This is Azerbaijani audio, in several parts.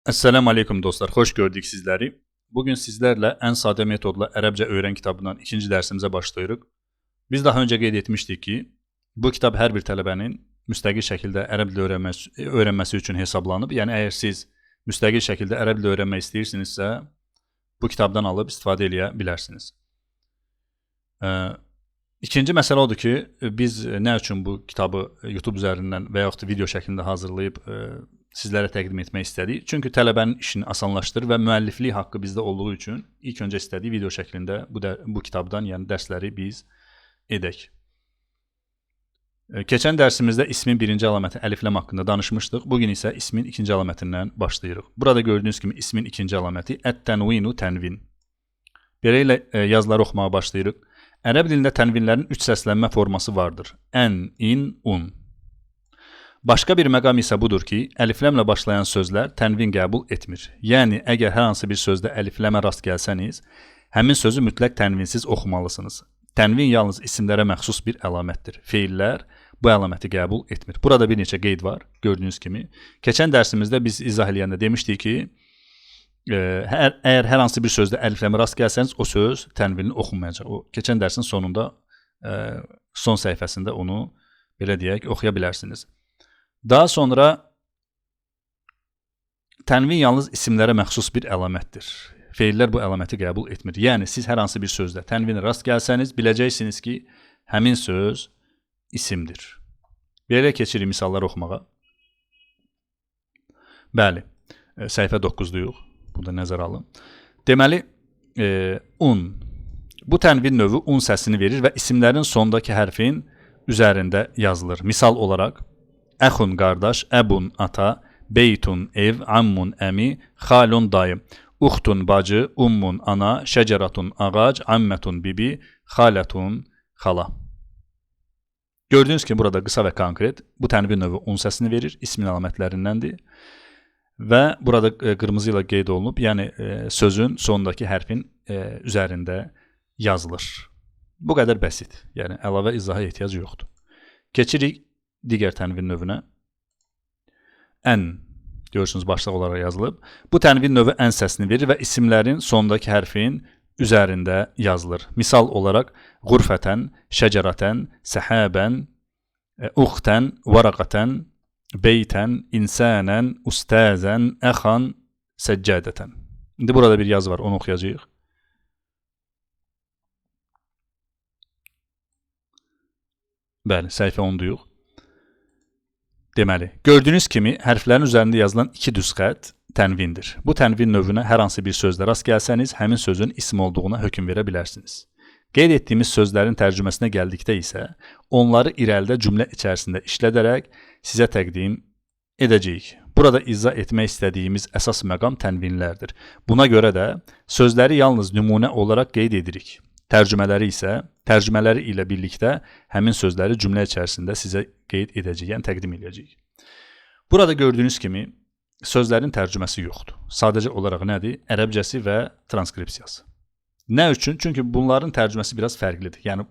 Esselamu Aleyküm dostlar, hoş gördük sizleri. Bugün sizlerle en sade metodla Ərəbcə öğren kitabından ikinci dersimize başlayırıq. Biz daha önce qeyd etmişdik ki, bu kitab hər bir tələbənin müstəqil şəkildə ərəb dili öyrənməsi üçün hesablanıb. Yəni, əgər siz müstəqil şəkildə ərəb dili öyrənmək istəyirsinizsə, bu kitabdan alıb istifadə edə bilərsiniz. İkinci məsələ odur ki, biz nə üçün bu kitabı YouTube üzərindən və yaxud da video şəklində hazırlayıb sizlərə təqdim etmək istədik. Çünki tələbənin işini asanlaşdırır və müəlliflik haqqı bizdə olduğu üçün ilk öncə istədik video şəklində bu kitabdan, yəni dərsləri biz edək. Keçən dərsimizdə ismin birinci əlaməti əlifləm haqqında danışmışdıq. Bugün isə ismin ikinci əlamətindən başlayırıq. Burada gördüyünüz kimi ismin ikinci əlaməti ət-tənvinu tənvin. Beləliklə yazıları oxumağa başlayırıq. Ərəb dilində tənvinlərin 3 səslənmə forması vardır. Ən, in, un. Başqa bir məqam isə budur ki, əlifləmlə başlayan sözlər tənvin qəbul etmir. Yəni, əgər hər hansı bir sözdə əlifləmə rast gəlsəniz, həmin sözü mütləq tənvinsiz oxumalısınız. Tənvin yalnız isimlərə məxsus bir əlamətdir. Feillər bu əlaməti qəbul etmir. Burada bir neçə qeyd var, gördüyünüz kimi. Keçən dərsimizdə biz izah eləyəndə demişdik ki, əgər hər hansı bir sözdə əlifləmə rast gəlsəniz, o söz tənvinli oxunmayacaq. O, keçən dərsin sonunda, son səhifəsində onu, belə deyək, oxuya bilərsiniz. Daha sonra tənvin yalnız isimlərə məxsus bir əlamətdir. Feillər bu əlaməti qəbul etmir. Yəni, siz hər hansı bir sözdə tənvinə rast gəlsəniz, biləcəksiniz ki, həmin söz isimdir. Belə keçirik misallar oxumağa. Bəli, səhifə 9-duyuq. Burada nəzər alın. Deməli, un. Bu tənvin növü un səsini verir və isimlərin sondakı hərfin üzərində yazılır. Misal olaraq, əxun qardaş, əbun ata, beytun ev, ammun əmi, xalun dayı, uxtun bacı, ummun ana, şəcəratun ağac, ammətun bibi, xalətun xala. Gördüyünüz ki, burada qısa və konkret bu tənvin növü un səsini verir, ismin əlamətlərindəndir. Və burada qırmızı ilə qeyd olunub, yəni sözün sondakı hərfin üzərində yazılır. Bu qədər bəsit, yəni əlavə izaha ehtiyac yoxdur. Keçirik digər tənvin növünə. Ən, görürsünüz, başlıq olaraq yazılıb. Bu tənvin növü ən səsini verir və isimlərin sondakı hərfin üzərində yazılır. Misal olaraq, qurfətən, şəcərətən, səhəbən, uxtən, varaqətən, beytən, insənən, ustazən, əxan, səccədətən. İndi burada bir yazı var, onu oxuyacağıq. Bəli, səhifə 10-duyuq. Deməli, gördüyünüz kimi hərflərin üzərində yazılan 2 düz xətt tənvindir. Bu tənvin növünə hər hansı bir sözdə rast gəlsəniz, həmin sözün isim olduğuna hökm verə bilərsiniz. Qeyd etdiyimiz sözlərin tərcüməsinə gəldikdə isə, onları irəlidə cümlə içərisində işlədərək sizə təqdim edəcəyik. Burada izah etmək istədiyimiz əsas məqam tənvinlərdir. Buna görə də sözləri yalnız nümunə olaraq qeyd edirik. Tərcümələri ilə birlikdə həmin sözləri cümlə içərisində sizə qeyd edəcəyik, yəni təqdim edəcəyik. Burada gördüyünüz kimi sözlərin tərcüməsi yoxdur. Sadəcə olaraq nədir? Ərəbcəsi və transkripsiyası. Nə üçün? Çünki bunların tərcüməsi biraz fərqlidir. Yəni,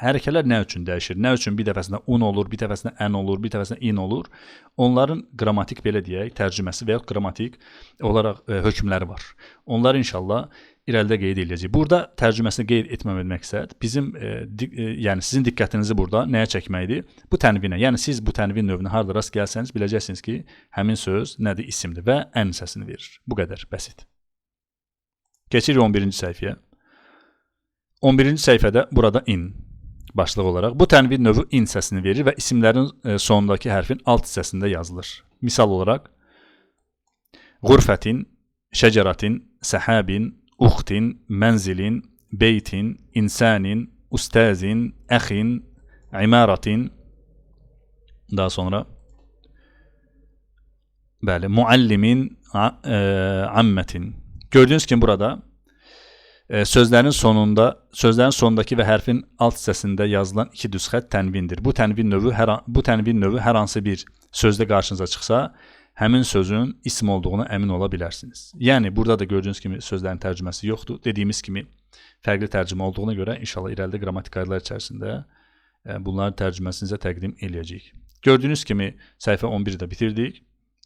hərəkələr nə üçün dəyişir? Nə üçün bir dəfəsində un olur, bir dəfəsində ən olur, bir dəfəsində in olur? Onların qrammatik, belə deyək, tərcüməsi və ya qrammatik olaraq hökmləri var. Onları inşallah irəlidə qeyd edəcəyik. Burada tərcüməsini qeyd etməmək məqsəd bizim, yəni sizin diqqətinizi burada nəyə çəkməkdir? Bu tənvinə. Yəni, siz bu tənvin növünə harada rast gəlsəniz, biləcəksiniz ki, həmin söz nədir? İsimdir və ən səsini verir. Bu qədər, bəsit. Keçirik 11-ci səhifəyə. 11-ci səhifədə burada in başlıq olaraq. Bu tənvin növü in səsini verir və isimlərin sonundakı hərfin alt hissəsində yazılır. Misal olaraq, qurfətin, şəcəratin, səhəbin, uxtin, mənzilin, beytin, insanin, ustazin, əxin, imaratin, daha sonra, bəli, muallimin, ammətin. Gördüyünüz kimi burada sözlərin sonundakı və hərfin alt hissəsində yazılan 2 düz xətt tənvindir. Bu tənvin növü hər hansı bir sözdə qarşınıza çıxsa, həmin sözün isim olduğuna əmin ola bilərsiniz. Yəni, burada da gördüyünüz kimi sözlərin tərcüməsi yoxdur. Dediyimiz kimi fərqli tərcümə olduğuna görə inşallah irəlidə qrammatik qaydalar içərisində bunların tərcüməsini sizə təqdim edəcəyik. Gördüyünüz kimi səhifə 11-də bitirdik.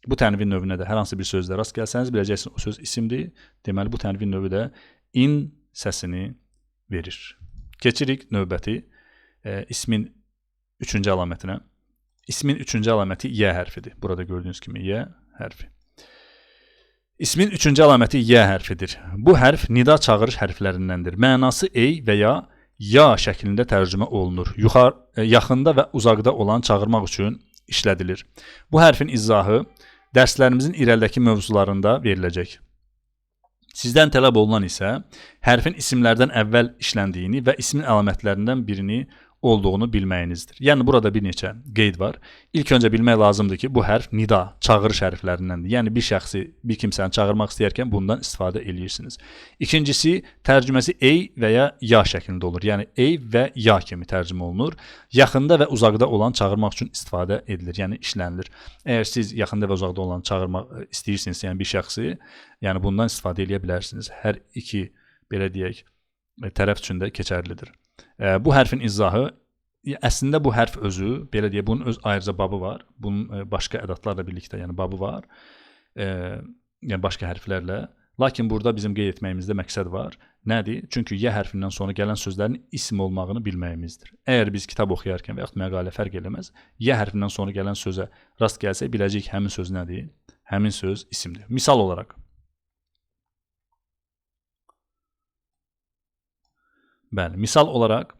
Bu tənvin növünə də hər hansı bir sözlə rast gəlsəniz biləcəksiniz o söz isimdir. Deməli bu tənvin növü də in səsini verir. Keçirik növbəti ismin 3-cü əlamətinə. İsmin 3-cü əlaməti Y hərfidir. Burada gördüyünüz kimi Y hərfi. İsmin 3-cü əlaməti Y hərfidir. Bu hərf nida çağırış hərflərindəndir. Mənası ey və ya şəklində tərcümə olunur. Yaxında və uzaqda olan çağırmaq üçün işlədilir. Bu hərfin izahı dərslərimizin irəlidəki mövzularında veriləcək. Sizdən tələb olunan isə hərfin isimlərdən əvvəl işləndiyini və ismin əlamətlərindən birini olduğunu bilməyinizdir. Yəni burada bir neçə qeyd var. İlk öncə bilmək lazımdır ki, bu hərf nida, çağırış hərflərindəndir. Yəni bir şəxsi, bir kimsəni çağırmaq istəyərkən bundan istifadə edirsiniz. İkincisi, tərcüməsi ey və ya şəklində olur. Yəni ey və ya kimi tərcümə olunur. Yaxında və uzaqda olan çağırmaq üçün istifadə edilir, yəni işlənilir. Əgər siz yaxında və uzaqda olan çağırmaq istəyirsinizsə, yəni bir şəxsi, yəni bundan istifadə edə bilərsiniz. Hər iki, belə deyək, tərəf üçün də keçərlidir. Bu hərfin izahı, əslində bu hərf özü, belə deyək, bunun öz ayrıca babı var. Bunun başqa ədatlarla birlikdə, yəni babı var. Yəni başqa hərflərlə. Lakin burada bizim qeyd etməyimizdə məqsəd var. Nədir? Çünki Y hərfindən sonra gələn sözlərin isim olmağını bilməyimizdir. Əgər biz kitab oxuyarkən və yaxud məqalə fərq eləməz, Y hərfindən sonra gələn sözə rast gəlsək, biləcəyik ki, həmin söz nədir? Həmin söz isimdir. Misal olaraq. Bəli, misal olaraq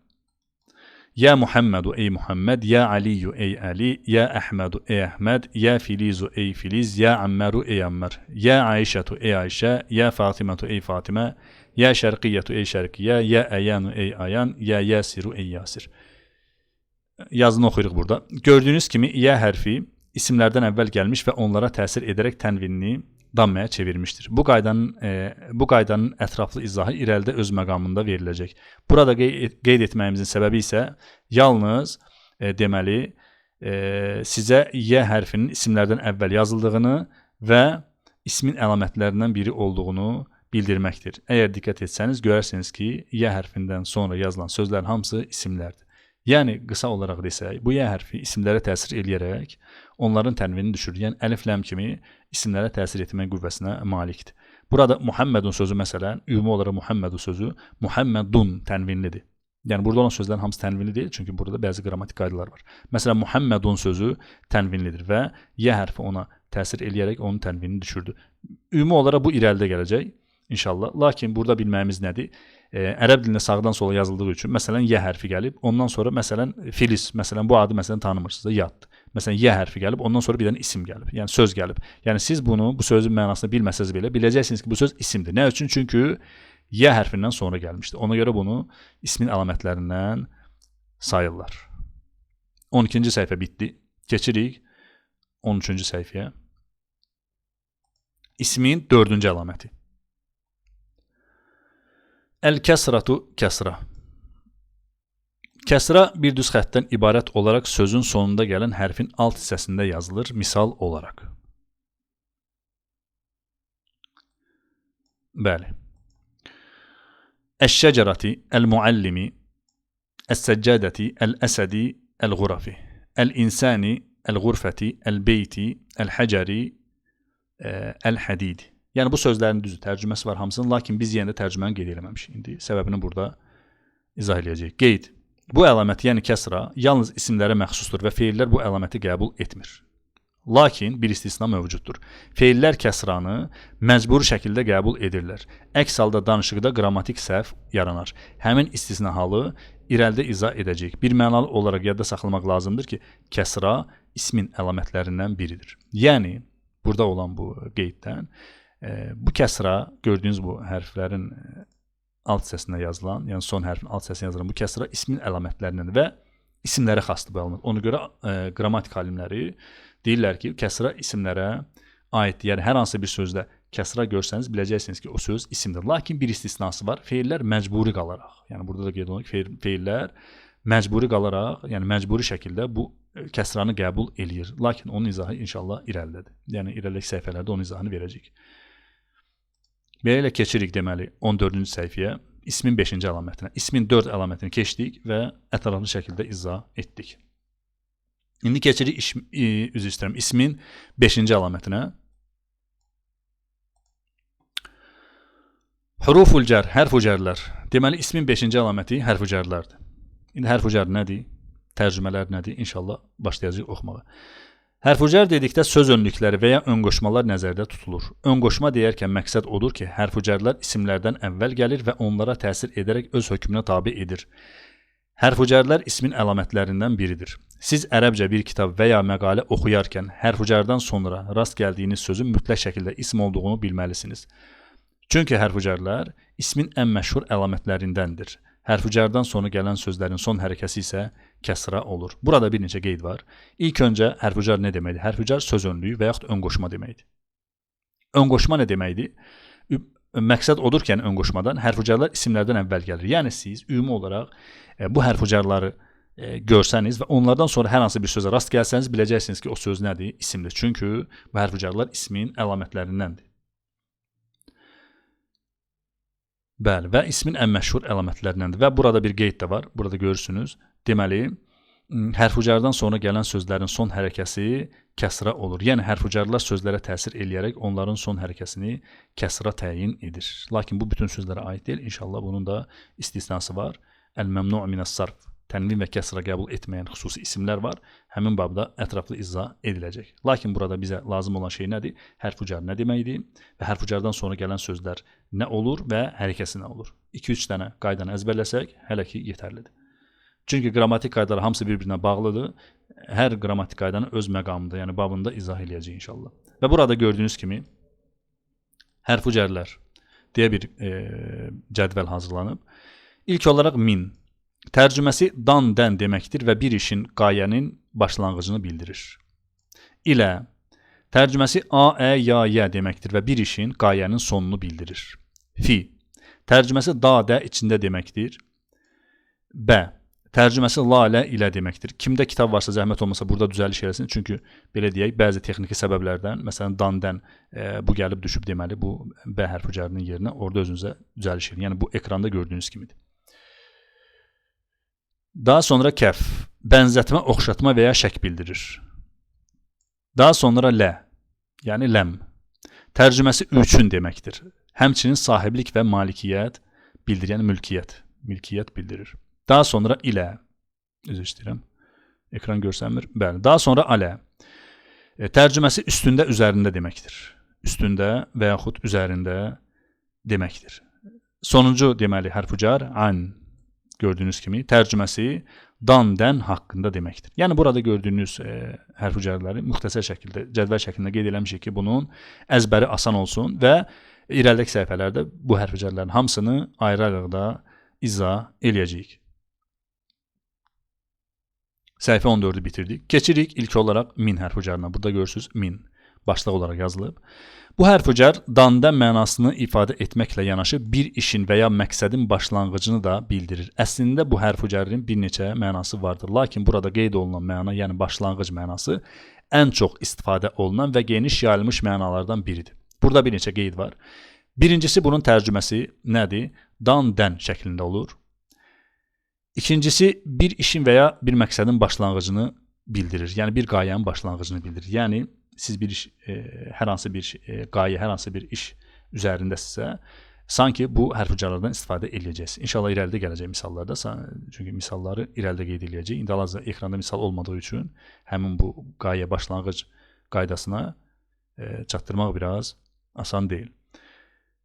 Ya Muhammedu ey Muhammed, Ya Aliyu ey Ali, Ya Əhmədu ey Əhməd, Ya Filizu ey Filiz, Ya Ammaru ey Ammar, Ya Ayşətu ey Ayşə, Ya Fatimatu ey Fatimə, Ya Şərqiyyətu ey Şərqiyyə, Ya Əyanu ey Ayan, Ya Yasiru ey Yasir. Yazını oxuyuruq burada. Gördüyünüz kimi Ya hərfi isimlərdən əvvəl gəlmiş və onlara təsir edərək tənvinini dammaya çevirmişdir. Bu qaydanın ətraflı izahı irəlidə öz məqamında veriləcək. Burada qeyd etməyimizin səbəbi isə yalnız deməli sizə Y hərfinin isimlərdən əvvəl yazıldığını və ismin əlamətlərindən biri olduğunu bildirməkdir. Əgər diqqət etsəniz görərsiniz ki, Y hərfindən sonra yazılan sözlərin hamısı isimlərdir. Yəni qısa olaraq desək, bu Y hərfi isimlərə təsir eləyərək onların tənvinini düşürür. Yəni əlif ləm kimi isimlərə təsir etmə qüvvəsinə malikdir. Burada Muhammedun sözü məsələn, ümumi olaraq Muhammedu sözü Muhammedun tənvinlidir. Yəni burada olan sözlərin hamısı tənvinli deyil, çünki burada bəzi qrammatik qaydalar var. Məsələn, Muhammedun sözü tənvinlidir və Y hərfi ona təsir eləyərək onun tənvinini düşürdü. Ümumi olaraq bu irəlidə gələcək inşallah. Lakin burada bilməyimiz nədir? Ərəb dilində sağdan sola yazıldığı üçün məsələn Y hərfi gəlib, ondan sonra məsələn Filiz, məsələn bu adı məsələn tanımırsınız, yaddır. Məsələn Y hərfi gəlib, ondan sonra bir dənə isim gəlib, yəni söz gəlib. Yəni siz bunu, bu sözün mənasını bilməsəz belə biləcəksiniz ki, bu söz isimdir. Nə üçün? Çünki Y hərfindən sonra gəlmişdir. Ona görə bunu ismin əlamətlərindən sayırlar. 12-ci səhifə bitdi. Keçirik 13-cü səhifəyə. İsmin 4-cü əlaməti. Əl-kəsratu kəsra. Kəsra bir düz xəttdən ibarət olaraq sözün sonunda gələn hərfin alt hissəsində yazılır, misal olaraq. Bəli. Əş-şəcərati, əl-muallimi, əs-səccədəti, əl-əsədi, əl-ğurafi, əl-insani, əl-ğurfəti, əl-beyti, əl-həcəri, əl-hədidi. Yəni bu sözlərin düzü tərcüməsi var hamısının, lakin biz yenə də tərcüməni qeyd eləməmişik. İndi səbəbini burada izah eləyəcəyik. Qeyd. Bu əlamət, yəni kəsra, yalnız isimlərə məxsusdur və feillər bu əlaməti qəbul etmir. Lakin bir istisna mövcuddur. Feillər kəsranı məcburi şəkildə qəbul edirlər. Əks halda danışıqda qrammatik səhv yaranar. Həmin istisna halı irəlidə izah edəcəyik. Bir mənalı olaraq yadda saxlamaq lazımdır ki, kəsra ismin əlamətlərindən biridir. Yəni, burada olan bu qeyddən bu kəsra, gördüyünüz bu hərflərin alt hissəsində yazılan, yəni son hərfin alt hissəsində yazılan bu kəsra ismin əlamətlərindən və isimlərə xasdır bu əlamət. Ona görə qrammatik alimləri deyirlər ki, kəsra isimlərə aiddir. Yəni hər hansı bir sözdə kəsra görsəniz biləcəksiniz ki, o söz isimdir. Lakin bir istisnası var. Feillər məcburi qalaraq, yəni burada da qeyd olunur ki, feillər məcburi qalaraq, yəni məcburi şəkildə bu kəsranı qəbul eləyir. Lakin onun izahı inşallah irəlidədir. Yəni irəlidəki səhifələrdə onun izahını verəcəyik. Belə keçirik deməli 14-cü səhifəyə, ismin 5-ci əlamətinə. İsmin 4 əlamətini keçdik və ətraflı şəkildə izah etdik. İndi keçirik üzr istəyirəm, ismin 5-ci əlamətinə. Huruful cər, hərf-u cərlər. Deməli, ismin 5-ci əlaməti hərf-u cərlərdir. İndi hərf-u cər nədir? Tərcümələr nədir? İnşallah başlayacağıq oxumağa. Hərf-u cər dedikdə söz önlükləri və ya önqoşmalar nəzərdə tutulur. Önqoşma deyərkən məqsəd odur ki, hərf-u cərlər isimlərdən əvvəl gəlir və onlara təsir edərək öz hökmünə tabe edir. Hərf-u cərlər ismin əlamətlərindən biridir. Siz ərəbcə bir kitab və ya məqalə oxuyarkən hərf-u cərdən sonra rast gəldiyiniz sözün mütləq şəkildə ism olduğunu bilməlisiniz. Çünki hərf-u cərlər ismin ən məşhur əlamətlərindəndir. Hərf-u cərdən sonra gələn sözlərin son hərəkəsi isə kəsra olur. Burada bir neçə qeyd var. İlk öncə hərf-u cər nə deməkdir? Hərf-u cər söz önlüyü və yaxud önqoşma deməkdir. Önqoşma nə deməkdir? Məqsəd odur ki, yəni önqoşmadan hərf-u cərlər isimlərdən əvvəl gəlir. Yəni siz ümumi olaraq bu hərf-u cərləri görsəniz və onlardan sonra hər hansı bir sözə rast gəlsəniz, biləcəksiniz ki, o söz nədir? İsimdir. Çünki bu hərf-u cərlər ismin əlamətlərindəndir. Bəli, və ismin ən məşhur əlamətlərindəndir. Və burada bir qeyd də var. Burada görürsünüz. Deməli, hərf-u cərdən sonra gələn sözlərin son hərəkəsi kəsra olur. Yəni, hərf-u cərlər sözlərə təsir eləyərək onların son hərəkəsini kəsra təyin edir. Lakin bu bütün sözlərə aid deyil. İnşallah bunun da istisnası var. Əl-məmnu' minəs-sarf. Tənvin və kəsra qəbul etməyən xüsusi isimlər var. Həmin babda ətraflı izah ediləcək. Lakin burada bizə lazım olan şey nədir? Hərf-u cər nə deməkdir? Və hərf-u cərdən sonra gələn sözlər nə olur və hərəkəsi nə olur? 2-3 dənə qaydanı əzbərləsək, hələ ki yetərlidir. Çünki qrammatik qaydalar hamısı bir-birinə bağlıdır. Hər qrammatik qaydanın öz məqamında, yəni babında izah eləyəcək inşallah. Və burada gördüyünüz kimi hərf-u cərlər deyə bir cədvəl hazırlanıb. İlk olaraq min. Tərcüməsi dan-dən deməkdir və bir işin, qayənin başlanğıcını bildirir. İlə. Tərcüməsi a, ə, ya, yə deməkdir və bir işin, qayənin sonunu bildirir. Fi. Tərcüməsi da, də içində deməkdir. Bə. Tərcüməsi la, lə, ilə deməkdir. Kimdə kitab varsa, zəhmət olmasa burada düzəliş eləsin. Çünki belə deyək, bəzi texniki səbəblərdən, məsələn, dan-dən bu gəlib düşüb deməli, bu bə hərf-u cərinin yerinə orada özünüzə düzəliş eləyin. Yəni, bu ekranda gördüyünüz kimidir. Daha sonra kəf, bənzətmə, oxşatma və ya şək bildirir. Daha sonra lə, yəni ləm. Tərcüməsi üçün deməkdir. Həmçinin sahiblik və malikiyyət bildirir, yəni mülkiyyət bildirir. Daha sonra ilə, üzr istəyirəm, ekran görsənmir. Bəli, daha sonra alə. Tərcüməsi üstündə, üzərində deməkdir. Üstündə və yaxud üzərində deməkdir. Sonuncu deməli hərf-u cər, an. Gördüyünüz kimi tərcüməsi dan-dən haqqında deməkdir. Yəni burada gördüyünüz hərf-u cərləri müxtəsər şəkildə, cədvəl şəklində qeyd eləmişik ki, bunun əzbəri asan olsun və irəlidəki səhifələrdə bu hərf-u cərlərin hamısını ayrı-ayrılıqda izah eləyəcəyik. Səhifə 14-ü bitirdik. Keçirik ilk olaraq min hərf-u cərinə. Burada görürsünüz min başlıq olaraq yazılıb. Bu hərf-u cər dan-dən mənasını ifadə etməklə yanaşı bir işin və ya məqsədin başlanğıcını da bildirir. Əslində bu hərf-u cərin bir neçə mənası vardır. Lakin burada qeyd olunan məna, yəni başlanğıc mənası ən çox istifadə olunan və geniş yayılmış mənalardan biridir. Burada bir neçə qeyd var. Birincisi bunun tərcüməsi nədir? Dan-dən şəklində olur. İkincisi bir işin və ya bir məqsədin başlanğıcını bildirir. Yəni bir qayənin başlanğıcını bildirir. Yəni siz bir iş, hər hansı bir qayə, hər hansı bir iş üzərindəsinizsə, sanki bu hərf-u cərlərdən istifadə edəcəksiniz. İnşallah irəlidə gələcək misallarda, çünki misalları irəlidə qeyd edəcək. İndi hal-hazırda ekranda misal olmadığı üçün həmin bu qayə başlanğıc qaydasına çatdırmaq biraz asan deyil.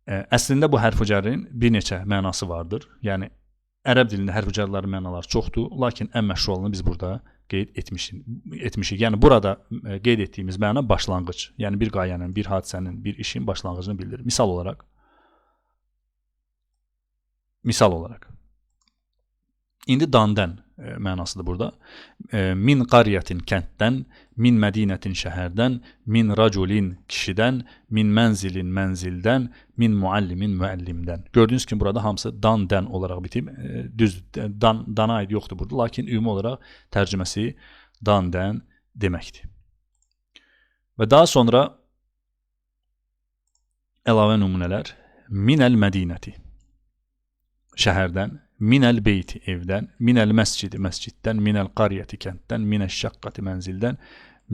Əslində bu hərf-u cərrin bir neçə mənası vardır. Yəni ərəb dilində hərf-u cərlərin mənaları çoxdur, lakin ən məşhur olanı biz burada qeyd etmişik. Yəni burada qeyd etdiyimiz məna başlanğıc. Yəni bir qayənin, bir hadisənin, bir işin başlanğıcını bildirir. Misal olaraq. İndi dan-dən mənasıdır burada. Min qariyyətin kənddən, min mədinətin şəhərdən, min raculin kişidən, min mənzilin mənzildən, min muallimin müəllimdən. Gördüyünüz kimi burada hamısı dan-dən olaraq bitib. Düz dana aid yoxdur burada, lakin ümumi olaraq tərcüməsi dan-dən deməkdir. Və daha sonra əlavə nümunələr. Minəl mədinəti. Şəhərdən, minəl beyti evdən, minəl məscidi məsciddən, minəl qaryəti kənddən, minəl şəqqati mənzildən,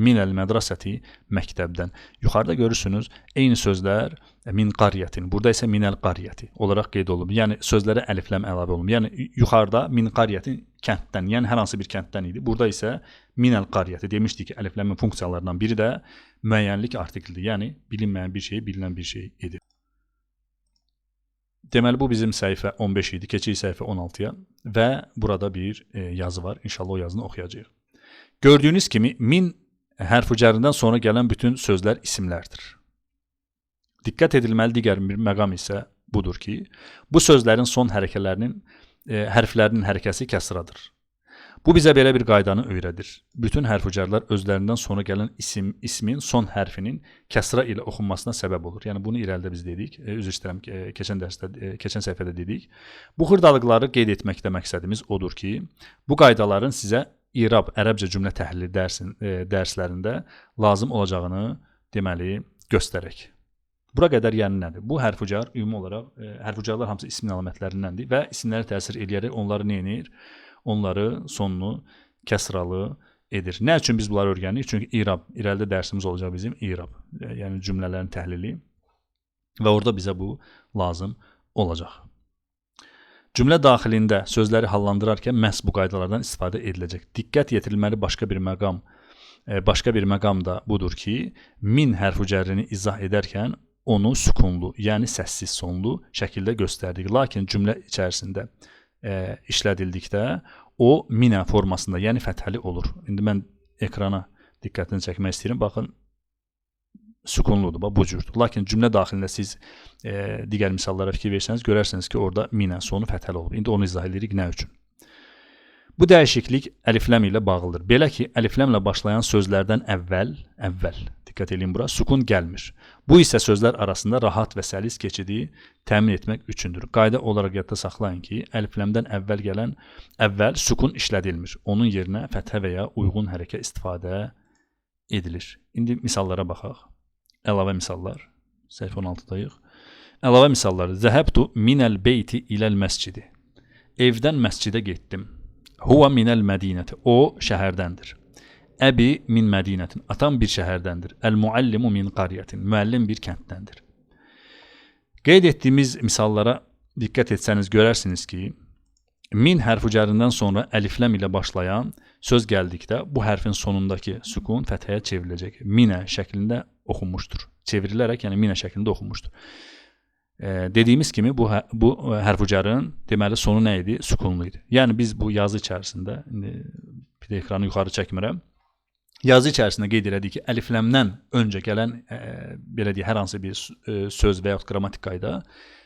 minəl mədrasəti məktəbdən. Yuxarıda görürsünüz, eyni sözlər min qaryətin, burada isə minəl qaryəti olaraq qeyd olunub. Yəni sözlərə əlifləm əlavə olunub. Yəni yuxarıda min qaryətin kənddən, yəni hər hansı bir kənddən idi. Burada isə minəl qaryəti. Demişdik ki, əlifləmin funksiyalarından biri də müəyyənlik artiklidir. Yəni bilinməyən bir şey, bilinən bir şey edir. Deməli, bu bizim səhifə 15 idi. Keçirik səhifə 16-ya və burada bir yazı var. İnşallah o yazını oxuyacağıq. Gördüyünüz kimi, min hərf cərindən sonra gələn bütün sözlər isimlərdir. Diqqət edilməli digər bir məqam isə budur ki, bu sözlərin son hərflərinin hərəkəsi kəsradır. Bu bizə belə bir qaydanı öyrədir. Bütün hərf-cərlər özlərindən sonra gələn ismin son hərfinin kəsra ilə oxunmasına səbəb olur. Yəni bunu irəlidə biz dedik, üzr istəyirəm, keçən səhifədə dedik. Bu xırdalıqları qeyd etməkdə məqsədimiz odur ki, bu qaydaların sizə İrab, ərəbcə cümlə təhlili dərslərində lazım olacağını deməli göstərək. Bura qədər yəni nədir? Bu hərf-cər ümumi olaraq hərf-cərlər hamısı ismin əlamətlərindəndir və isimlərə təsir edərək onları nə edir? Onları sonunu kəsralı edir. Nə üçün biz bunları öyrənirik? Çünki İrab, irəlidə dərsimiz olacaq bizim İrab, yəni cümlələrin təhlili və orada bizə bu lazım olacaq. Cümlə daxilində sözləri hallandırarkən məhz bu qaydalardan istifadə ediləcək. Diqqət yetirilməli başqa bir məqam da budur ki, min hərf-cərrini izah edərkən onu sükunlu, yəni səssiz sonlu şəkildə göstərdik. Lakin cümlə içərisində işlədildikdə o minə formasında, yəni fəthəli olur. İndi mən ekrana diqqətini çəkmək istəyirəm. Baxın, sükunludur, bu cürdür. Lakin cümlə daxilində siz digər misallara fikir versəniz, görərsiniz ki, orada minə sonu fəthəli olur. İndi onu izah edirik nə üçün? Bu dəyişiklik əlifləm ilə bağlıdır. Belə ki, əlifləmlə başlayan sözlərdən əvvəl, diqqət edin bura, sukun gəlmir. Bu isə sözlər arasında rahat və səlis keçidi təmin etmək üçündür. Qayda olaraq yadda saxlayın ki, əlifləmdən əvvəl sukun işlədilmir. Onun yerinə fəthə və ya uyğun hərəkə istifadə edilir. İndi misallara baxaq. Əlavə misallar. Səhifə 16-dayıq. Əlavə misallar. Zəhəbtu minəl beyti iləl məscidi. Evdən məscidə getdim. Huva minəl mədinəti. O şəhərdəndir. Əbi min mədinətin. Atam bir şəhərdəndir. Əl-muallimu min qaryətin. Müəllim bir kənddəndir. Qeyd etdiyimiz misallara diqqət etsəniz görərsiniz ki, min hərf-cərindən sonra əlifləm ilə başlayan söz gəldikdə bu hərfin sonundakı sükun fəthəyə çevriləcək. Minə şəklində oxunmuşdur. Çevrilərək, yəni minə şəklində oxunmuşdur. Dediyimiz kimi bu hərf-cərin deməli sonu nə idi? Sükunlu idi. Yəni biz bu yazı içərisində, bir də ekranı yuxarı çəkmirəm, yazı içərisində qeyd elədik ki, əlifləmdən öncə gələn belə deyək, hər hansı bir söz və yaxud qrammatik qayda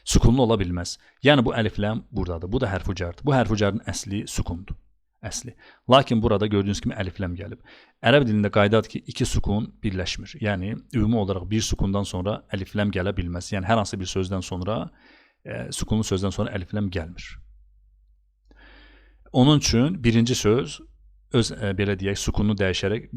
sükunlu ola bilməz. Yəni bu əlifləm buradadır. Bu da hərf-cərdir. Bu hərf-cərin əsli sükundur. Əsli. Lakin burada gördüyünüz kimi əlifləm gəlib. Ərəb dilində qaydadır ki, iki sukun birləşmir. Yəni ümumi olaraq bir sukundan sonra əlifləm gələ bilməz. Yəni hər hansı bir sözdən sonra, sukunlu sözdən sonra əlifləm gəlmir. Onun üçün birinci söz öz belə deyək, sukunu dəyişərək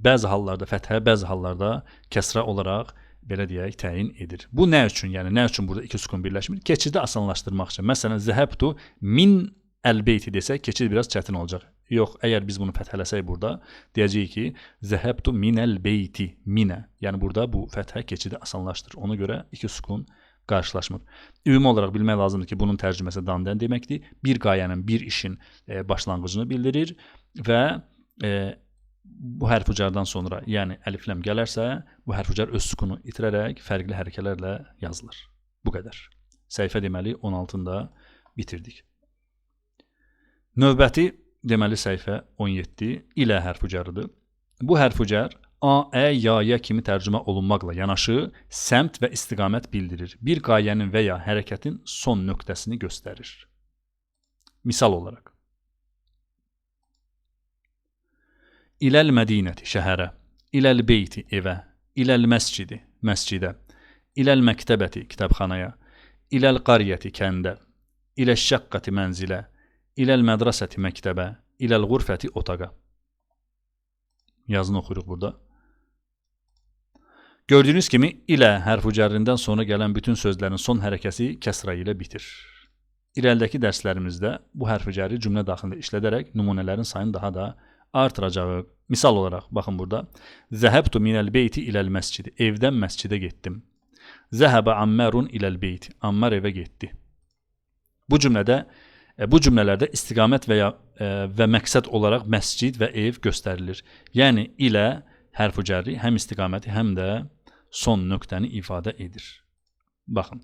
bəzi hallarda fəthə, bəzi hallarda kəsra olaraq belə deyək, təyin edir. Bu nə üçün? Yəni nə üçün burada iki sukun birləşmir? Keçidi asanlaşdırmaq üçün. Məsələn, zəhəbtu min əl-beyti desək, keçid biraz çətin olacaq. Yox, əgər biz bunu fəthələsək burada, deyəcəyik ki, zəhəbtu minəl-beyti, minə. Yəni burada bu fəthə keçidi asanlaşdırır. Ona görə iki sukun qarşılaşmır. Ümumi olaraq bilmək lazımdır ki, bunun tərcüməsi dandən deməkdir. Bir qayənin, bir işin başlanğıcını bildirir və bu hərf-cərdən sonra, yəni əlifləm gələrsə, bu hərf-cər öz sukunu itirərək fərqli hərəkələrlə yazılır. Bu qədər. Səhifə deməli 16-da bitirdik. Növbəti deməli səhifə 17 ilə hərf-cəridir. Bu hərf-cər A, Ə, Ya, Yə kimi tərcümə olunmaqla yanaşı səmt və istiqamət bildirir. Bir qayənin və ya hərəkətin son nöqtəsini göstərir. Misal olaraq. İləl mədinəti şəhərə, iləl beyti evə, iləl məscidi məscidə, iləl məktəbəti kitabxanaya, iləl qaryəti kəndə, iləl şəqqəti mənzilə, iləl mədrasəti məktəbə, iləl qurfəti otaqa. Yazını oxuyuruq burada. Gördüyünüz kimi ilə hərf-cərrindən sonra gələn bütün sözlərin son hərəkəsi kəsra ilə bitir. irəlidəki dərslərimizdə bu hərfi cəri cümlə daxilində işlədərək nümunələrin sayını daha da artıracağıq. Misal olaraq, baxın burada. Zəhəbtu minəl beyti iləl məscidi. Evdən məscidə getdim. Zəhəbə Ammarun iləl beyti. Ammar evə getdi. Bu cümlələrdə istiqamət və məqsəd olaraq məscid və ev göstərilir. Yəni ilə hərfi cəri həm istiqaməti, həm də son nöqtəni ifadə edir. Baxın.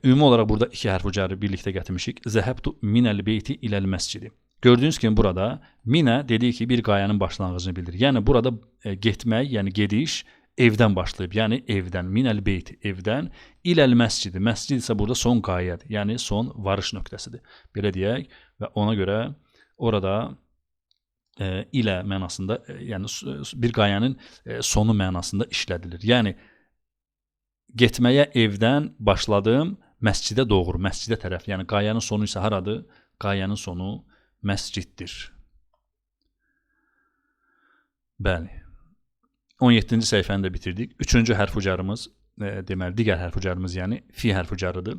Ümumi olaraq burada iki hərfi cəri birlikdə gətirmişik. Zəhəbtu minəl beyti iləl məscidi. Gördüyünüz kimi burada minə dedik ki, bir qayanın başlanğıcını bildirir. Yəni burada getmək, yəni gediş evdən başlayıb. Yəni evdən, minəl beyti, evdən, iləl məscidi. Məscid isə burada son qayədir. Yəni son varış nöqtəsidir. Belə deyək və ona görə orada ilə mənasında, yəni bir qayanın sonu mənasında işlədilir. Yəni getməyə evdən başladım, məscidə doğru, məscidə tərəf. Yəni qayanın sonu isə haradır? Qayanın sonu məsciddir. Bəli. 17-ci səhifəni də bitirdik. 3-cü hərf ucarımız, deməli, digər hərf ucarımız, yəni fi hərf ucarıdır.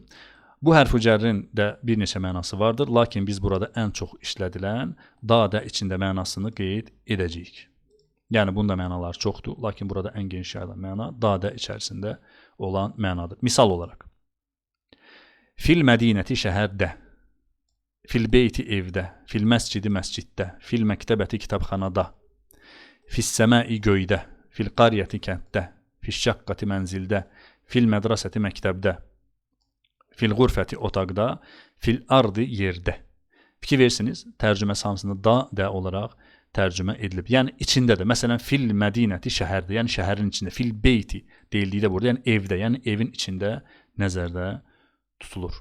Bu hərf ucarın da bir neçə mənası vardır, lakin biz burada ən çox işlədilən da içində mənasını qeyd edəcəyik. Yəni, bunda mənalar çoxdur, lakin burada ən geniş yayılan məna da içərisində olan mənadır. Misal olaraq, fil mədinəti şəhərdə, fil beyti evdə, fil məscidi məsciddə, fil məktəbəti kitabxanada, fissəməi göydə, fil qaryəti kənddə, fişşəqqəti mənzildə, fil mədrasəti məktəbdə, fil qurfəti otaqda, fil ardı yerdə. Fikir versiniz, tərcüməsi hamısında da olaraq tərcümə edilib. Yəni içindədir. Məsələn, fil mədinəti şəhərdə, yəni şəhərin içində, fil beyti deyildikdə burada, yəni evdə, yəni evin içində nəzərdə tutulur.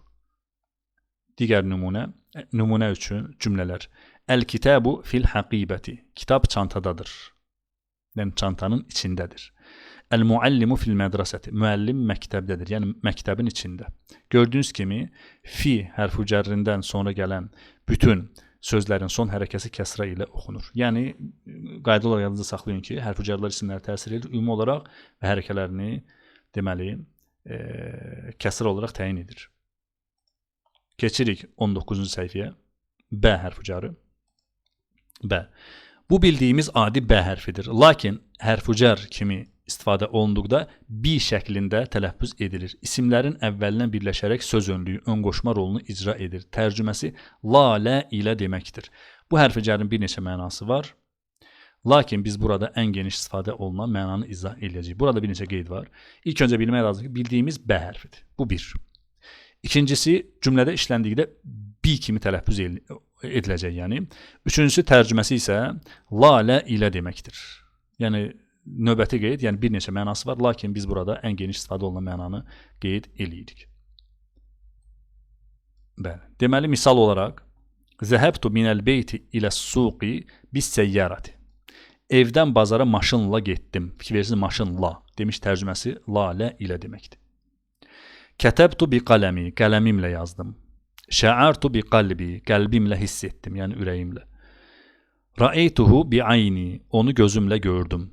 Digər nümunə üçün cümlələr. Əl-kitabu fil haqibəti. Kitab çantadadır. Yəni çantanın içindədir. Əl-muallimu fil mədrasəti. Müəllim məktəbdədir. Yəni məktəbin içində. Gördüyünüz kimi fi hərfi cərrindən sonra gələn bütün sözlərin son hərəkəsi kəsra ilə oxunur. Yəni qayda olaraq yadınızda saxlayın ki, hərfi cərlər isimləri təsir edir. Ümumi olaraq və hərəkələrini deməli kəsra olaraq təyin edir. Keçirik 19-cu səhifəyə. B hərfi cəri. B. Bu bildiyimiz adi B hərfidir. Lakin hərfi cər kimi istifadə olunduqda bi şəklində tələffüz edilir. İsimlərin əvvəlinə birləşərək söz önlüyü, ön qoşma rolunu icra edir. Tərcüməsi la, lə ilə deməkdir. Bu hərfi cərin bir neçə mənası var. Lakin biz burada ən geniş istifadə olunan mənanı izah edəcəyik. Burada bir neçə qeyd var. İlk öncə bilmək lazım ki, bildiyimiz B hərfidir. Bu bir. İkincisi, cümlədə işləndikdə bi kimi tələffüz ediləcək, yəni. Üçüncüsü, tərcüməsi isə la, lə ilə deməkdir. Yəni, növbəti qeyd, yəni bir neçə mənası var, lakin biz burada ən geniş istifadə olunan mənanı qeyd eləyirik. Bəli. Deməli, misal olaraq, zəhəbtu minəl beyti ilə suqi bis səyyarati. Evdən bazara maşınla getdim. Fikir verirsiniz, maşınla. Demiş tərcüməsi la, lə ilə deməkdir. Kətəbtu bi qələmi, qələmimlə yazdım. Şəartu bi qalbi, qəlbimlə hiss etdim, yəni ürəyimlə. Ra'eytuhu bi ayni, onu gözümlə gördüm.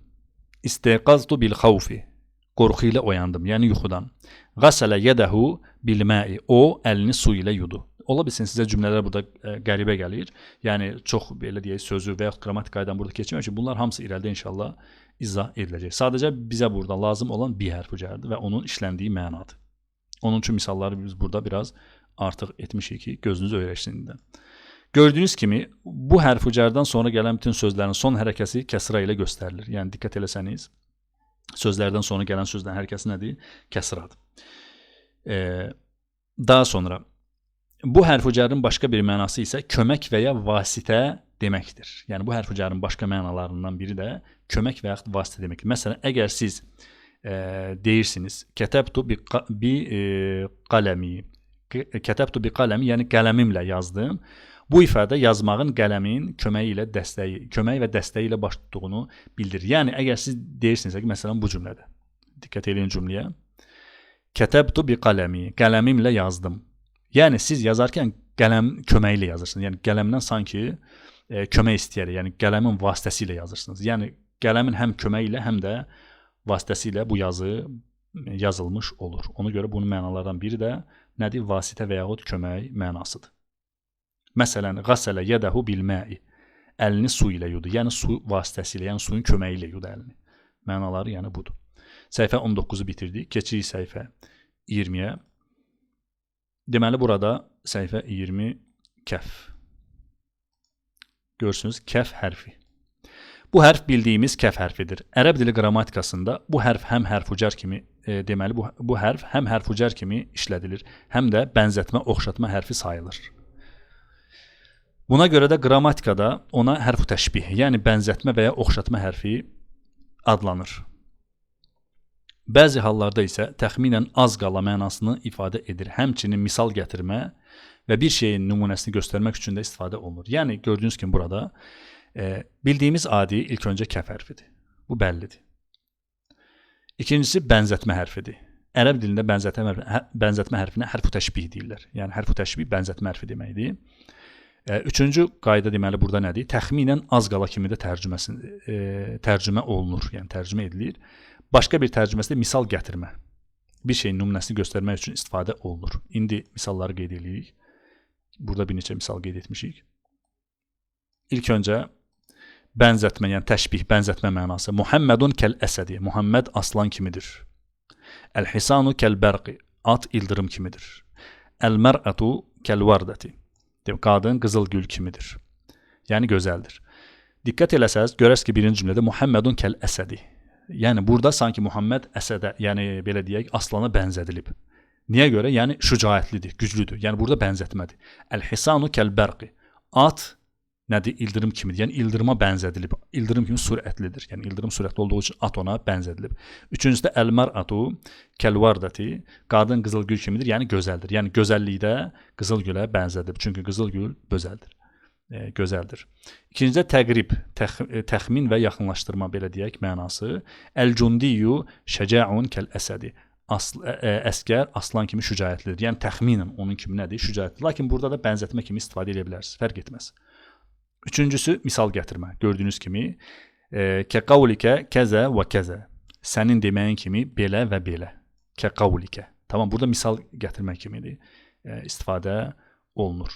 İstəqaztu bil xavfi, qorxu ilə oyandım, yəni yuxudan. Qasələ yədəhu bil mə'i, o əlini su ilə yudu. Ola bilsin sizə cümlələr burada qəribə gəlir. Yəni çox belə deyək sözü və yaxud qrammatik qaydadan burada keçmək ki, bunlar hamısı irəlidə inşallah izah ediləcək. Sadəcə bizə burada lazım olan bi hərfi cərdir və onun işləndiyi mənadır. Onun üçün misalları biz burada biraz artıq etmişik ki, gözünüz öyrəşsin. Gördüyünüz kimi, bu hərfi cərdən sonra gələn bütün sözlərin son hərəkəsi kəsra ilə göstərilir. Yəni, diqqət eləsəniz, sözlərdən sonra gələn sözlərin hərəkəsi nədir? Kəsradır. Daha sonra, bu hərfi cərin başqa bir mənası isə kömək və ya vasitə deməkdir. Yəni, bu hərfi cərin başqa mənalarından biri də kömək və ya vasitə deməkdir. Məsələn, əgər siz deyirsiniz, kətəbtu bi qaləmi, kətəbtu bi qaləmi, yəni qələmimlə yazdım. Bu ifadə yazmağın qələmin kömək və dəstəyi ilə baş tutduğunu bildirir. Yəni, əgər siz deyirsinizsə ki, məsələn, bu cümlədə, diqqət edin cümləyə, kətəbtu bi qaləmi, qələmimlə yazdım. Yəni, siz yazarkən qələm köməyi ilə yazırsınız. Yəni, qələmdən sanki kömək istəyərək, yəni qələmin vasitəsilə yazırsınız. Yəni, qələmin həm köməyi ilə, həm də vasitəsilə bu yazı yazılmış olur. Ona görə bunun mənalardan biri də nədir? Vasitə və yaxud kömək mənasıdır. Məsələn, qasələ yədəhu bilmə'i. Əlini su ilə yudu. Yəni su vasitəsilə, yəni suyun köməyi ilə yudu əlini. Mənaları yəni budur. Səhifə 19-u bitirdik. Keçirik səhifə 20-yə. Deməli, burada səhifə 20 kəf. Görürsünüz, kəf hərfi. Bu hərf bildiyimiz kəf hərfidir. Ərəb dili qrammatikasında bu hərf həm hərfucar kimi, deməli bu hərf həm hərfucar kimi işlədilir, həm də bənzətmə, oxşatma hərfi sayılır. Buna görə də qrammatikada ona hərf-ü təşbih, yəni bənzətmə və ya oxşatma hərfi adlanır. Bəzi hallarda isə təxminən az qala mənasını ifadə edir. Həmçinin misal gətirmə və bir şeyin nümunəsini göstərmək üçün də istifadə olunur. Yəni gördüyünüz kimi burada bildiyimiz adi ilk öncə kəf hərfidir. Bu bəllidir. İkincisi bənzətmə hərfidir. Ərəb dilində bənzətmə hərfinə hərf-ü təşbih deyirlər. Yəni hərf-ü təşbih bənzətmə hərfi deməkdir. Üçüncü qayda deməli burada nədir? Təxminən az qala kimi də tərcümə olunur, yəni tərcümə edilir. Başqa bir tərcüməsi də misal gətirmə. Bir şeyin nümunəsini göstərmək üçün istifadə olunur. İndi misalları qeyd edirik. Burada bir neçə misal qeyd etmişik. İlk öncə bənzətmə, yəni təşbih, bənzətmə mənası. Muhammedun kəl-əsədi. Muhammed aslan kimidir. Əl-hisanu kəl-bərqi. At ildırım kimidir. Əl-mər'atu kəl-vardəti. Qadın qızıl gül kimidir. Yəni gözəldir. Diqqət eləsəz, görərsiniz ki, birinci cümlədə Muhammedun kəl-əsədi. Yəni burada sanki Muhammed əsədə, yəni belə deyək, aslana bənzədilib. Niyə görə? Yəni şücaətlidir, güclüdür. Yəni burada bənzətmədir. Əl-hisanu kəl-bərqi. At nədir? İldırım kimidir. Yəni ildırıma bənzədilib. İldırım kimi sürətlidir. Yəni ildırım sürətli olduğu üçün at ona bənzədilib. Üçüncüsü də əl-mər'atu kəl-vardəti. Qadın qızıl gül kimidir. Yəni gözəldir. Yəni gözəllikdə qızıl gülə bənzədilib. Çünki qızıl gül gözəldir. İkincidə təqrib, təxmin və yaxınlaşdırma belə deyək mənası. Əl-cundiyyu şəcəun kəl-əsədi. Əskər aslan kimi şücaətlidir. Yəni təxminən onun kimi nədir? Şücaətlidir. Lakin burada da bənzətmə kimi istifadə edə bilərsiniz. Fərq etməz. Üçüncüsü misal gətirmə. Gördüyünüz kimi kəqavlikə kəzə və kəzə. Sənin deməyin kimi belə və belə. Kəqavlikə. Tamam, burada misal gətirmək kimidir. İstifadə olunur.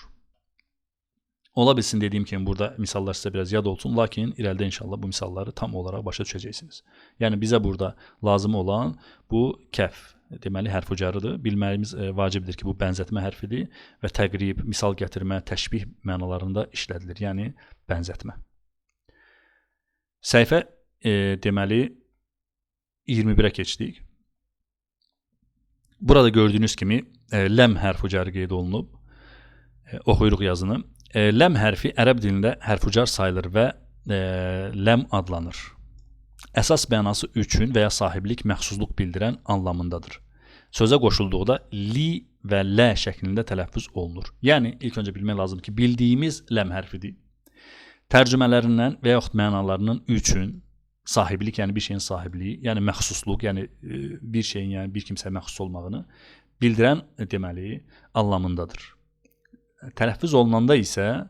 Ola bilsin dediyim kimi burada misallar sizə biraz yad olsun, lakin irəlidə inşallah bu misalları tam olaraq başa düşəcəksiniz. Yəni bizə burada lazım olan bu kəf, deməli hərf-ucarıdır. Bilməyimiz vacibdir ki, bu bənzətmə hərfidir və təqrib, misal gətirmə, təşbih mənalarında işlədilir. Yəni bənzətmə. Səhifə deməli 21-ə keçdik. Burada gördüyünüz kimi ləm hərf-ucarı qeyd olunub. Oxuyuruq yazını. Ləm hərfi ərəb dilində hərf-ucar sayılır və ləm adlanır. Əsas mənası üçün və ya sahiblik, məxsusluq bildirən anlamındadır. Sözə qoşulduqda li və lə şəklində tələffüz olunur. Yəni, ilk öncə bilmək lazımdır ki, bildiyimiz ləm hərfidir. Tərcümələrindən və yaxud mənalarının üçün sahiblik, yəni bir şeyin sahibliyi, yəni məxsusluq, yəni bir şeyin, yəni bir kimsəyə məxsus olmağını bildirən deməli anlamındadır. Tələffüz olunanda isə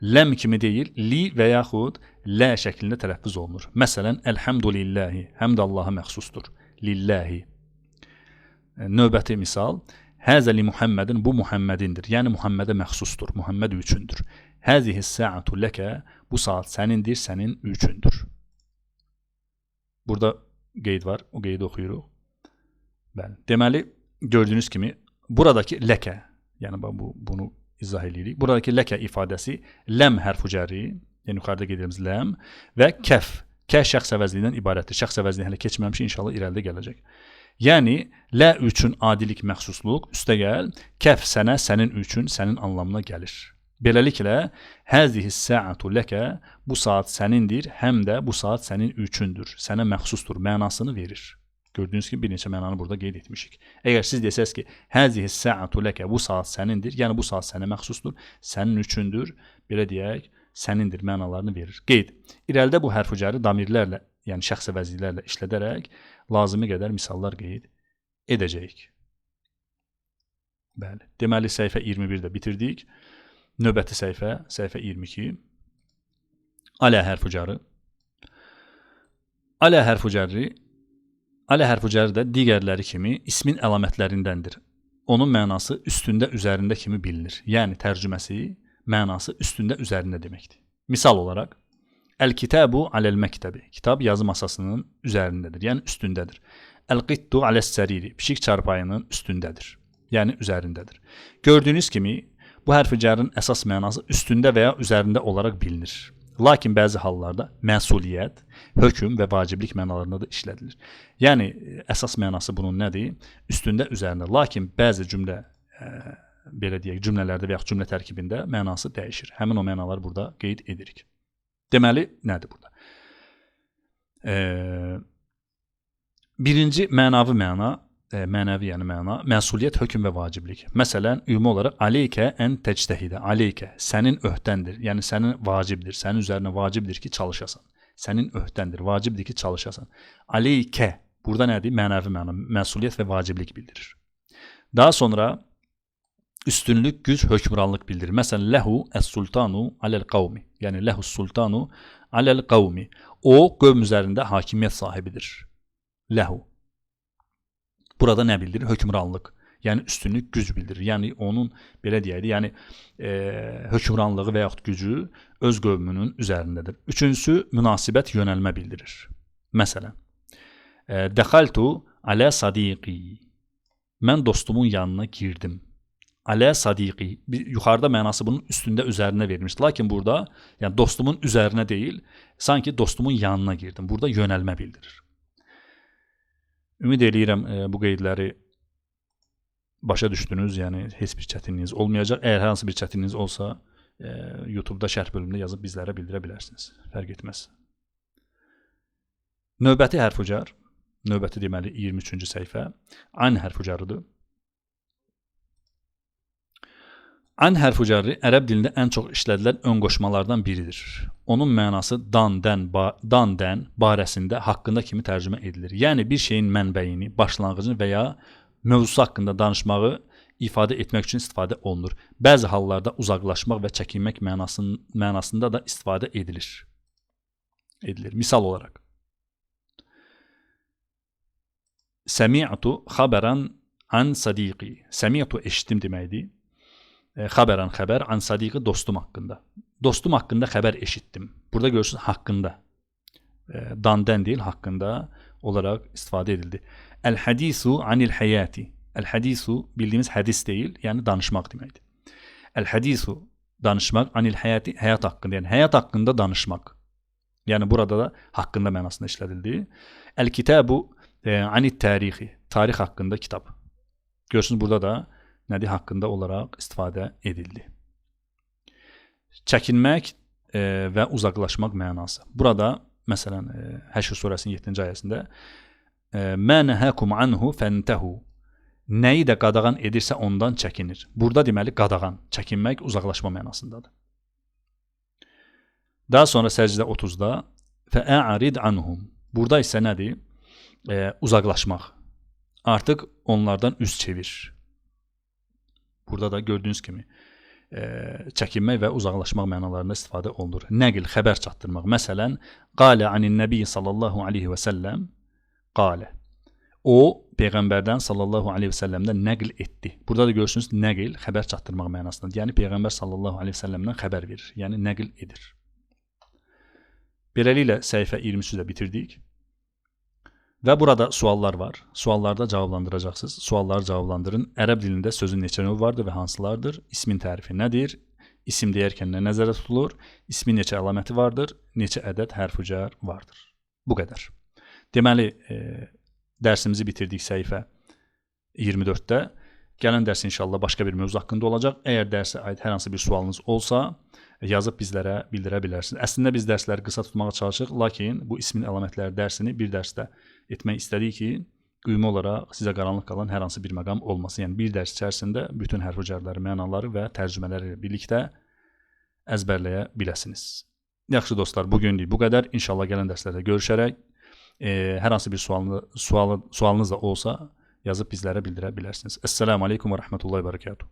ləm kimi deyil, li və yaxud lə şəklində tələffüz olunur. Məsələn, əlhəmdülilləhi, həmd Allaha məxsusdur. Lilləhi. Növbəti misal, həzə li Muhammedin, bu Muhammedindir. Yəni Muhammedə məxsusdur, Muhammed üçündür. Həzihi sə'atu ləkə, bu saat sənindir, sənin üçündür. Burada qeyd var, o qeydi oxuyuruq. Bəli. Deməli, gördüyünüz kimi, buradakı ləkə, yəni bunu izah edirik. Buradakı ləkə ifadəsi ləm hərf-ucəri, yəni yuxarıda qeyd edilmiş ləm və kəf. Kə şəxs əvəzliyindən ibarətdir. Şəxs əvəzliyi hələ keçməmiş, inşallah irəlidə gələcək. Yəni, lə üçün adilik, məxsusluq, üstəgəl, kəf sənə, sənin üçün, sənin anlamına gəlir. Beləliklə, həzihi sə'atu ləkə, bu saat sənindir, həm də bu saat sənin üçündür, sənə məxsusdur, mənasını verir. Gördüyünüz kimi bir neçə mənanı burada qeyd etmişik. Əgər siz desəz ki, həzihi sə'atu ləkə, bu saat sənindir, yəni bu saat sənə məxsusdur, sənin üçündür, belə deyək, sənindir mənalarını verir. Qeyd. İrəlidə bu hərf-ucarı damirlərlə, yəni şəxs əvəzliklərlə işlədərək lazımi qədər misallar qeyd edəcəyik. Bəli. Deməli, səhifə 21-də bitirdik. Növbəti səhifə 22. Alə hərf-ucarı. Alə hərf-ucarı Ali hərfi cəri də digərləri kimi ismin əlamətlərindəndir. Onun mənası üstündə, üzərində kimi bilinir. Yəni tərcüməsi, mənası üstündə, üzərində deməkdir. Misal olaraq, Əl-kitabu aləl-məktəbi. Kitab yazı masasının üzərindədir, yəni üstündədir. Əl-qittu aləs-səriri. Pişik çarpayının üstündədir, yəni üzərindədir. Gördüyünüz kimi, bu hərfi cərin əsas mənası üstündə və ya üzərində olaraq bilinir. Lakin bəzi hallarda məsuliyyət, hökm və vaciblik mənalarında da işlədilir. Yəni, əsas mənası bunun nədir? Üstündə, üzərində. Lakin bəzi belə deyək, cümlələrdə və yaxud cümlə tərkibində mənası dəyişir. Həmin o mənaları burada qeyd edirik. Deməli, nədir burada? Birinci mənavi məna, mənəvi yəni məna, məsuliyyət, hökm və vaciblik. Məsələn, ümumi olaraq aleykə ən təctəhidə, aleykə, sənin öhdəndir, yəni sənin vacibdir, sənin üzərinə vacibdir ki, çalışasan. Sənin öhdəndir, vacibdir ki, çalışasan. Aleykə, burada nədir? Mənəvi məna, məsuliyyət və vaciblik bildirir. Daha sonra, üstünlük, güc, hökmranlıq bildirir. Məsələn, ləhu əs-sultanu aləl-qavmi, yəni ləhu sultanu aləl-qavmi. O, qövm üzərində hakimiyyət sahibidir. Ləhu. Burada nə bildirir? Hökmranlıq, yəni üstünlük, güc bildirir. Yəni onun, belə deyək, yəni hökmranlığı və yaxud gücü öz qövmünün üzərindədir. Üçüncüsü, münasibət, yönəlmə bildirir. Məsələn, dəxaltu alə sadiqi. Mən dostumun yanına girdim. Alə sadiqi. Yuxarıda mənası bunun üstündə, üzərinə verilmişdir. Lakin burada, yəni dostumun üzərinə deyil, sanki dostumun yanına girdim. Burada yönəlmə bildirir. Ümid edirəm bu qeydləri başa düşdünüz, yəni heç bir çətinliyiniz olmayacaq. Əgər hər hansı bir çətinliyiniz olsa, YouTube-da şərh bölümündə yazıb bizlərə bildirə bilərsiniz. Fərq etməz. Növbəti hərf-ucar, növbəti deməli 23-cü səhifə, an hərf-ucarıdır. An hərf-ucarı ərəb dilində ən çox işlədilən ön qoşmalardan biridir. Onun mənası dan-dən barəsində, haqqında kimi tərcümə edilir. Yəni, bir şeyin mənbəyini, başlanğıcını və ya mövzusu haqqında danışmağı ifadə etmək üçün istifadə olunur. Bəzi hallarda uzaqlaşmaq və çəkinmək mənasında da istifadə edilir. Misal olaraq, Səmi'tu xəbərən an sadiqi. Səmi'tu eşitdim deməkdir. Xəbərən xəbər, an sadiqi dostum haqqında. Dostum haqqında xəbər eşitdim. Burada görürsünüz haqqında. Dan-dən deyil, haqqında olaraq istifadə edildi. Əl-hədisu anil həyati. Əl-hədisu bildiyimiz hədis deyil, yəni danışmaq deməkdir. Əl-hədisu danışmaq, anil həyati həyat haqqında, yəni həyat haqqında danışmaq. Yəni burada da haqqında mənasında işlədildi. Əl-kitabu anil tarixi, tarix haqqında kitab. Görürsünüz burada da nədir haqqında olaraq istifadə edildi. Çəkinmək və uzaqlaşmaq mənası. Burada, məsələn, Həşr surəsinin 7-ci ayəsində mə nəhəkum anhu fəntəhu. Nəyi də qadağan edirsə ondan çəkinir. Burada deməli qadağan, çəkinmək, uzaqlaşma mənasındadır. Daha sonra səcdə 30-da fəə'rid anhum. Burada isə nədir? Uzaqlaşmaq. Artıq onlardan üz çevir. Burada da gördüyünüz kimi çəkinmək və uzaqlaşmaq mənalarında istifadə olunur. Nəql, xəbər çatdırmaq. Məsələn, qalə anin nəbi sallallahu aleyhi və səlləm, qalə. O, Peyğəmbərdən sallallahu aleyhi və səlləmdən nəql etdi. Burada da görürsünüz, nəql, xəbər çatdırmaq mənasındadır. Yəni, Peyğəmbər sallallahu aleyhi və səlləmdən xəbər verir. Yəni, nəql edir. Beləliklə, səhifə 23-ü də bitirdik. Və burada suallar var. Suallarda cavablandıracaqsınız. Sualları cavablandırın. Ərəb dilində sözün neçə növü vardır və hansılardır? İsmin tərifi nədir? İsim deyərkən nə nəzərdə tutulur? İsmin neçə əlaməti vardır? Neçə ədəd hərf-ucar vardır? Bu qədər. Deməli, dərsimizi bitirdik səhifə 24-də. Gələn dərs inşallah başqa bir mövzu haqqında olacaq. Əgər dərsə aid hər hansı bir sualınız olsa, yazıb bizlərə bildirə bilərsiniz. Əslində biz dərsləri qısa tutmağa çalışırıq, lakin bu ismin əlamətləri dərsini bir dərsdə etmək istədik ki, ümumi olaraq sizə qaranlıq qalan hər hansı bir məqam olmasın. Yəni, bir dərs içərisində bütün hərf-ucarları, mənaları və tərcümələri birlikdə əzbərləyə biləsiniz. Yaxşı dostlar, bugünlük bu qədər. İnşallah gələn dərslərdə görüşərək. Hər hansı bir sualınız da olsa, yazıb bizlərə bildirə bilərsiniz. Əssəlamu aleykum və rəhmətullahi və bərəkatuhu.